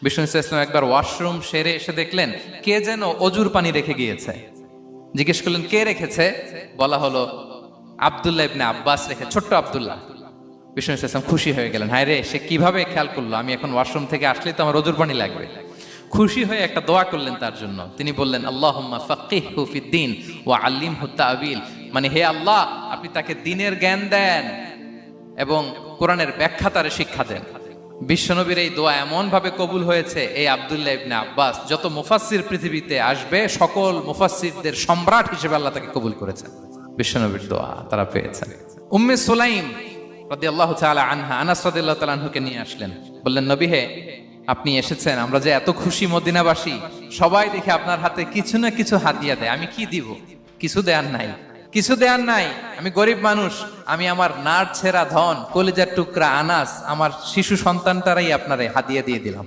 বিষ্ণু ইসলাম একবার ওয়াশরুম সেরে এসে দেখলেন কে যেন অজুর পানি রেখে গিয়েছে। জিজ্ঞেস করলেন কে রেখেছে? বলা হলো আব্দুল্লাহ ইবনে আব্বাস রেখে, ছোট্ট আব্দুল্লাহ। বিষ্ণু ইসলাম খুশি হয়ে গেলেন, হায় রে, সে কিভাবে খেয়াল করলো, আমি এখন ওয়াশরুম থেকে আসলেই তো আমার অজুর পানি লাগবে। খুশি হয়ে একটা দোয়া করলেন তার জন্য। তিনি বললেন আল্লাহুম্মা ফাক্কিহহু ফিদ্দীন ওয়া আল্লিমহু তা'বীল, মানে হে আল্লাহ, আপনি তাকে দ্বীনের জ্ঞান দেন এবং কোরআনের ব্যাখ্যা তার শিক্ষা দেন। বিশ্বনবীর এই দোয়া এমন ভাবে কবুল হয়েছে, এই আব্দুল্লাহ ইবনে আব্বাস যত মুফাসসির পৃথিবীতে আসবে সকল মুফাসসিরদের সম্রাট হিসেবে আল্লাহ তাকে কবুল করেছেন। বিশ্বনবীর দোয়া তারা পেয়েছেন। উম্মে সুলাইম রাদিয়াল্লাহু তাআলা আনহা আনাস রাদিয়াল্লাহু তাআলা আনহুকে নিয়ে আসলেন, বললেন নবী হে, আপনি এসেছেন, আমরা যে এত খুশি মদিনাবাসী, সবাই দেখে আপনার হাতে কিছু না কিছু হাদিয়া দেয়, আমি কি দিব? কিছু দেয়ার নাই, কিছু দেয়ার নাই, আমি গরিব মানুষ, আমি আমার নার ছেঁড়া ধন, কলিজার টুকরা আনাস, আমার শিশু সন্তানটারাই আপনারে হাদিয়া দিয়ে দিলাম।